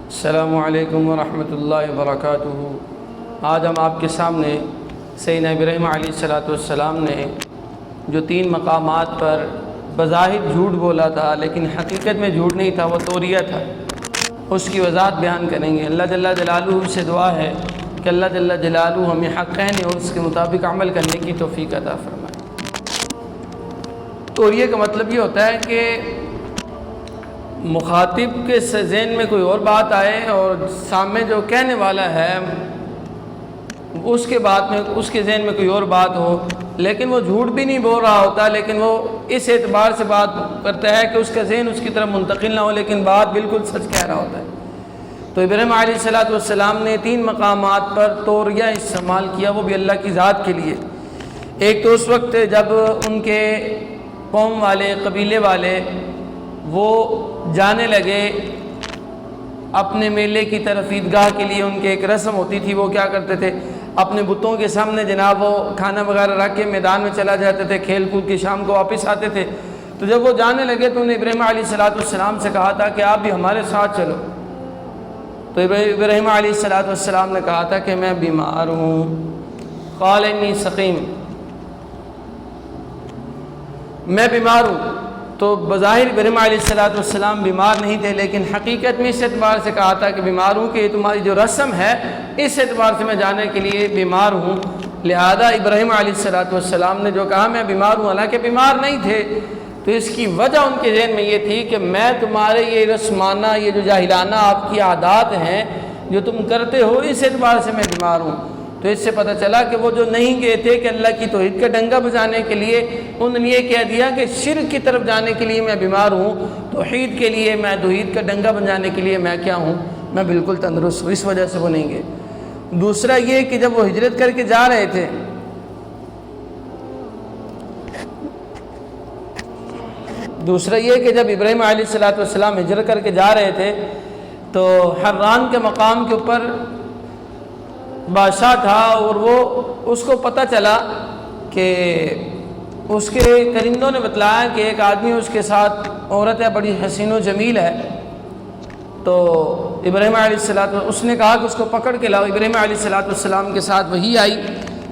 السلام علیکم ورحمۃ اللہ وبرکاتہ۔ آج ہم آپ کے سامنے سیدنا ابراہیم علیہ السلام نے جو 3 مقامات پر بظاہر جھوٹ بولا تھا لیکن حقیقت میں جھوٹ نہیں تھا، وہ توریہ تھا، اس کی وضاحت بیان کریں گے۔ اللہ جل جلالہ سے دعا ہے کہ اللہ جل جلالہ ہمیں حق کہنے اور اس کے مطابق عمل کرنے کی توفیق عطا فرمائے۔ توریہ کا مطلب یہ ہوتا ہے کہ مخاطب کے ذہن میں کوئی اور بات آئے اور سامنے جو کہنے والا ہے اس کے بات میں اس کے ذہن میں کوئی اور بات ہو، لیکن وہ جھوٹ بھی نہیں بول رہا ہوتا، لیکن وہ اس اعتبار سے بات کرتا ہے کہ اس کا ذہن اس کی طرف منتقل نہ ہو، لیکن بات بالکل سچ کہہ رہا ہوتا ہے۔ تو ابراہیم علیہ السلام نے 3 مقامات پر توریہ استعمال کیا، وہ بھی اللہ کی ذات کے لیے۔ ایک تو اس وقت جب ان کے قوم والے، قبیلے والے وہ جانے لگے اپنے میلے کی طرف، عیدگاہ کے لیے ان کے ایک رسم ہوتی تھی، وہ کیا کرتے تھے اپنے بتوں کے سامنے جناب وہ کھانا وغیرہ رکھ کے میدان میں چلا جاتے تھے، کھیل کود کے شام کو واپس آتے تھے۔ تو جب وہ جانے لگے تو انہیں ابراہیم علیہ السلام سے کہا تھا کہ آپ بھی ہمارے ساتھ چلو۔ تو ابراہیم علیہ السلام نے کہا تھا کہ میں بیمار ہوں، قال انی سقیم، میں بیمار ہوں۔ تو بظاہر ابراہیم علیہ السلام بیمار نہیں تھے، لیکن حقیقت میں اس اعتبار سے کہا تھا کہ بیمار ہوں کہ یہ تمہاری جو رسم ہے اس اعتبار سے میں جانے کے لیے بیمار ہوں۔ لہذا ابراہیم علیہ السلام نے جو کہا میں بیمار ہوں، حالانکہ بیمار نہیں تھے، تو اس کی وجہ ان کے ذہن میں یہ تھی کہ میں تمہارے یہ رسمانہ، یہ جو جاہلانہ آپ کی عادات ہیں جو تم کرتے ہو، اس اعتبار سے میں بیمار ہوں۔ تو اس سے پتہ چلا کہ وہ جو نہیں گئے تھے کہ اللہ کی توحید کا ڈنگا بجانے کے لیے، انہوں نے یہ کہہ دیا کہ شرک کی طرف جانے کے لیے میں بیمار ہوں، توحید کے لیے، میں توحید کا ڈنگا بجانے کے لیے میں کیا ہوں، میں بالکل تندرست ہوں، اس وجہ سے وہ نہیں گئے۔ دوسرا یہ کہ جب وہ ہجرت کر کے جا رہے تھے، جب ابراہیم علیہ السلام ہجرت کر کے جا رہے تھے تو حران کے مقام کے اوپر بادشاہ تھا، اور وہ اس کو پتہ چلا کہ اس کے کرندوں نے بتلایا کہ ایک آدمی اس کے ساتھ عورت ہے، بڑی حسین و جمیل ہے۔ تو ابراہیم علیہ السلام اس نے کہا کہ اس کو پکڑ کے لاؤ۔ ابراہیم علیہ السلام کے ساتھ وحی آئی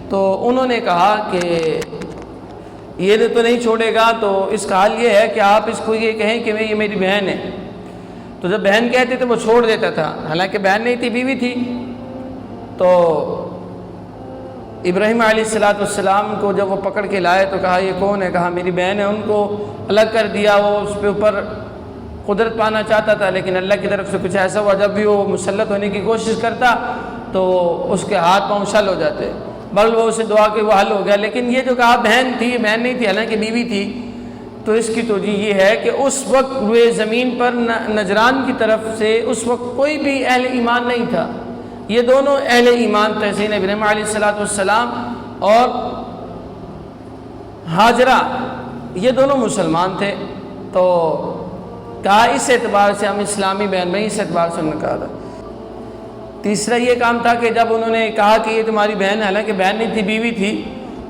تو انہوں نے کہا کہ یہ تو نہیں چھوڑے گا، تو اس کا حال یہ ہے کہ آپ اس کو یہ کہیں کہ یہ میری بہن ہے۔ تو جب بہن کہتے تو وہ چھوڑ دیتا تھا، حالانکہ بہن نہیں تھی، بیوی تھی۔ تو ابراہیم علیہ السلام کو جب وہ پکڑ کے لائے تو کہا یہ کون ہے؟ کہا میری بہن ہے۔ ان کو الگ کر دیا، وہ اس کے اوپر قدرت پانا چاہتا تھا، لیکن اللہ کی طرف سے کچھ ایسا ہوا، جب بھی وہ مسلط ہونے کی کوشش کرتا تو اس کے ہاتھ پاؤں شل ہو جاتے، بل وہ اسے دعا کہ وہ حل ہو گیا۔ لیکن یہ جو کہا بہن تھی، بہن نہیں تھی، حالانکہ بیوی تھی، تو اس کی توجیہ یہ ہے کہ اس وقت روئے زمین پر نجران کی طرف سے اس وقت کوئی بھی اہل ایمان نہیں تھا، یہ دونوں اہل ایمان تھے، سیدنا ابراہیم علیہ السلام اور ہاجرہ، یہ دونوں مسلمان تھے۔ تو کہا اس اعتبار سے ہم اسلامی بہن بھائی، اس اعتبار سے انہوں نے کہا تھا۔ تیسرا یہ کام تھا کہ جب انہوں نے کہا کہ یہ تمہاری بہن ہے، حالانکہ بہن نہیں تھی، بیوی تھی،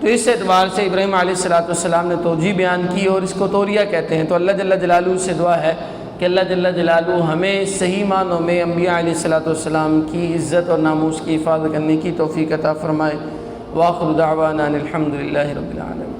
تو اس اعتبار سے ابراہیم علیہ السلام نے توجیہ بیان کی، اور اس کو توریہ کہتے ہیں۔ تو اللہ جل جلالہ سے دعا ہے کہ اللہ جل جلالہ ہمیں صحیح معنوں میں انبیاء علیہ السلام کی عزت اور ناموس کی حفاظت کرنے کی توفیق عطا فرمائے۔ وآخر دعوانا الحمد للہ رب العالمین۔